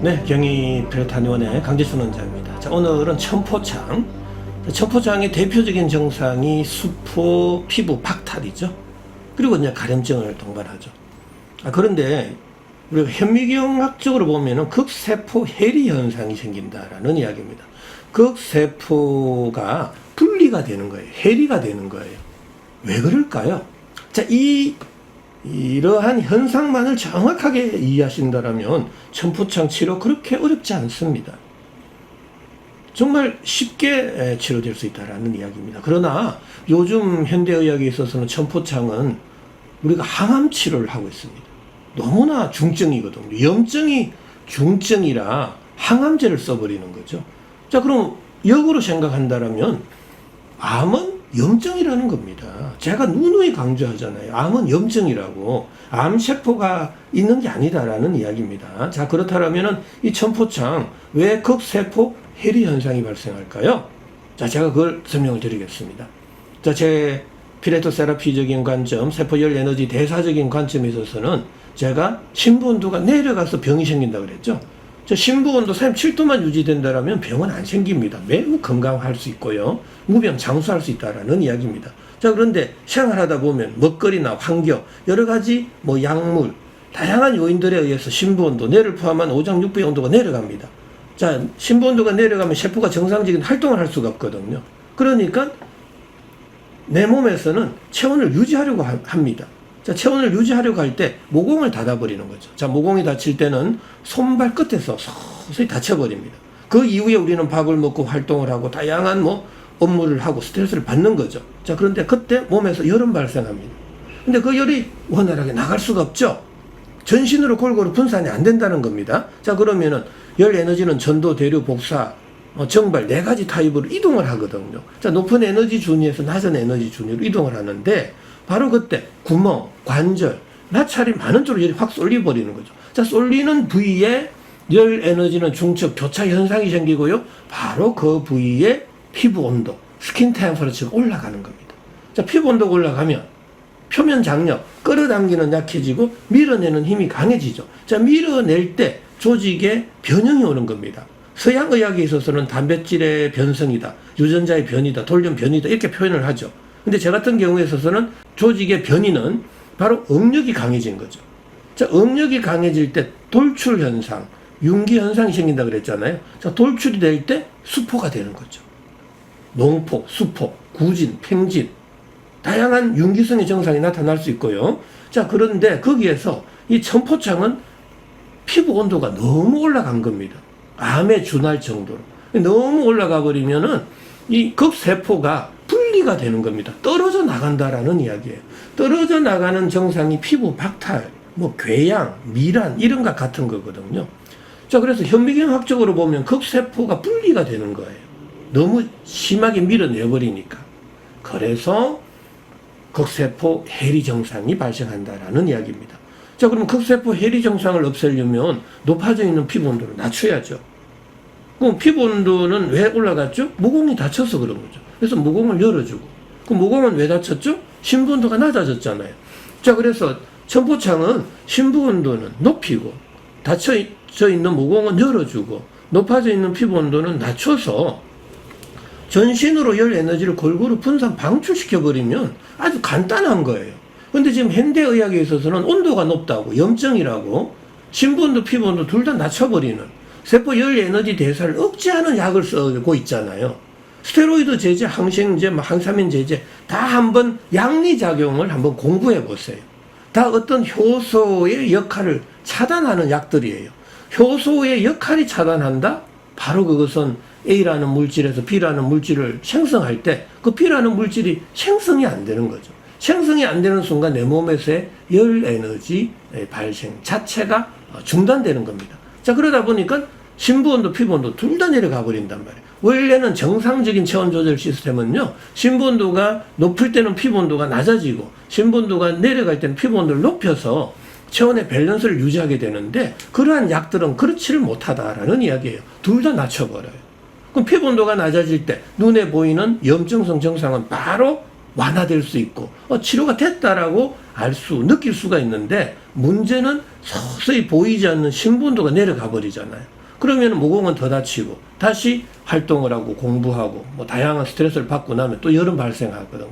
네, 경희 피레탄의원의 강재춘 원장입니다. 자, 오늘은 천포창. 천포창의 대표적인 증상이 수포 피부 박탈이죠. 그리고 이제 가려증을 동반하죠. 그런데 우리가 현미경학적으로 보면은 극세포 해리 현상이 생긴다라는 이야기입니다. 극세포가 분리가 되는 거예요. 해리가 되는 거예요. 왜 그럴까요? 자, 이러한 현상만을 정확하게 이해하신다면 천포창 치료 그렇게 어렵지 않습니다. 정말 쉽게 치료될 수 있다는 이야기입니다. 그러나 요즘 현대의학에 있어서는 천포창은 우리가 항암 치료를 하고 있습니다. 너무나 중증이거든요. 염증이 중증이라 항암제를 써버리는 거죠. 자, 그럼 역으로 생각한다면 암은 염증이라는 겁니다. 제가 누누이 강조하잖아요. 암은 염증이라고. 암세포가 있는 게 아니다라는 이야기입니다. 자, 그렇다면 이 천포창 왜 극세포 해리 현상이 발생할까요? 자, 제가 그걸 설명을 드리겠습니다. 자, 제 피레토 세라피적인 관점, 세포열 에너지 대사적인 관점에 있어서는 제가 심부온도가 내려가서 병이 생긴다 그랬죠. 저 심부온도 37도만 유지된다면 병은 안 생깁니다. 매우 건강할 수 있고요. 무병 장수할 수 있다라는 이야기입니다. 자, 그런데 생활하다 보면 먹거리나 환경, 여러 가지 약물, 다양한 요인들에 의해서 심부온도, 뇌를 포함한 오장 육부의 온도가 내려갑니다. 자, 심부온도가 내려가면 세포가 정상적인 활동을 할 수가 없거든요. 그러니까 내 몸에서는 체온을 유지하려고 합니다. 자, 체온을 유지하려고 할 때 모공을 닫아버리는 거죠. 자, 모공이 닫힐 때는 손발 끝에서 서서히 닫혀버립니다. 그 이후에 우리는 밥을 먹고 활동을 하고 다양한 업무를 하고 스트레스를 받는 거죠. 자, 그런데 그때 몸에서 열은 발생합니다. 근데 그 열이 원활하게 나갈 수가 없죠. 전신으로 골고루 분산이 안 된다는 겁니다. 자, 그러면은 열 에너지는 전도, 대류, 복사, 정발 네 가지 타입으로 이동을 하거든요. 자, 높은 에너지 준위에서 낮은 에너지 준위로 이동을 하는데 바로 그때 구멍, 관절, 마찰이 많은 쪽으로 열이 확 쏠려버리는 거죠. 자, 쏠리는 부위에 열 에너지는 중첩, 교차 현상이 생기고요. 바로 그 부위에 피부 온도, 스킨 템퍼러처가 올라가는 겁니다. 자, 피부 온도가 올라가면 표면 장력, 끌어당기는 약해지고 밀어내는 힘이 강해지죠. 자, 밀어낼 때 조직에 변형이 오는 겁니다. 서양 의학에 있어서는 단백질의 변성이다, 유전자의 변이다, 돌연 변이다 이렇게 표현을 하죠. 근데 제 같은 경우에 있어서는 조직의 변이는 바로 응력이 강해진 거죠. 자, 응력이 강해질 때 돌출 현상, 윤기 현상이 생긴다 그랬잖아요. 자, 돌출이 될 때 수포가 되는 거죠. 농포, 수포, 구진, 팽진, 다양한 윤기성의 증상이 나타날 수 있고요. 자, 그런데 거기에서 이 천포창은 피부 온도가 너무 올라간 겁니다. 암에 준할 정도로. 너무 올라가 버리면은 이 극세포가 분리가 되는 겁니다. 떨어져 나간다라는 이야기예요. 떨어져 나가는 증상이 피부 박탈, 궤양, 미란 이런 것 같은 거거든요. 자, 그래서 현미경학적으로 보면 극세포가 분리가 되는 거예요. 너무 심하게 밀어내버리니까. 그래서 극세포 해리 증상이 발생한다라는 이야기입니다. 자, 그럼 극세포 해리 증상을 없애려면 높아져 있는 피부 온도를 낮춰야죠. 그럼 피부 온도는 왜 올라갔죠? 모공이 닫혀서 그런 거죠. 그래서 모공을 열어주고. 그 모공은 왜 닫혔죠? 심부 온도가 낮아졌잖아요. 자, 그래서 천포창은 심부 온도는 높이고 닫혀져 있는 모공은 열어주고 높아져 있는 피부 온도는 낮춰서 전신으로 열 에너지를 골고루 분산 방출시켜버리면 아주 간단한 거예요. 근데 지금 현대의학에 있어서는 온도가 높다고 염증이라고 심부온도 피부온도 둘 다 낮춰버리는 세포 열 에너지 대사를 억제하는 약을 쓰고 있잖아요. 스테로이드 제제, 항생제, 항사민 제제 다 한번 양리작용을 한번 공부해 보세요. 다 어떤 효소의 역할을 차단하는 약들이에요. 효소의 역할이 차단한다? 바로 그것은 A라는 물질에서 B라는 물질을 생성할 때 그 B라는 물질이 생성이 안 되는 거죠. 생성이 안 되는 순간 내 몸에서의 열 에너지 발생 자체가 중단되는 겁니다. 자, 그러다 보니까 심부온도 피부온도 둘 다 내려가 버린단 말이에요. 원래는 정상적인 체온 조절 시스템은요, 심부온도가 높을 때는 피부온도가 낮아지고 심부온도가 내려갈 때는 피부온도를 높여서 체온의 밸런스를 유지하게 되는데 그러한 약들은 그렇지를 못하다라는 이야기예요. 둘 다 낮춰버려요. 그럼 피부온도가 낮아질 때 눈에 보이는 염증성 증상은 바로 완화될 수 있고 치료가 됐다라고 느낄 수가 있는데, 문제는 서서히 보이지 않는 신분도가 내려가 버리잖아요. 그러면 모공은 더 다치고 다시 활동을 하고 공부하고 뭐 다양한 스트레스를 받고 나면 또 열은 발생하거든요.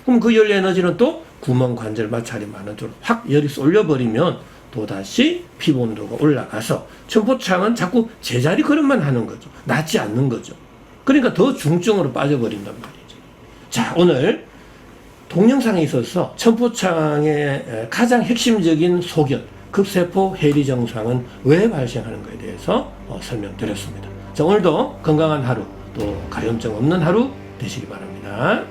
그럼 그 열 에너지는 또 구멍, 관절, 마찰이 많은 쪽으로 확 열이 쏠려버리면 또다시 피부 온도가 올라가서 천포창은 자꾸 제자리 걸음만 하는 거죠. 낫지 않는 거죠. 그러니까 더 중증으로 빠져버린단 말이죠. 자, 오늘 동영상에 있어서 천포창의 가장 핵심적인 소견, 급세포 해리 증상은 왜 발생하는가에 대해서 설명드렸습니다. 자, 오늘도 건강한 하루, 또 가려움증 없는 하루 되시기 바랍니다.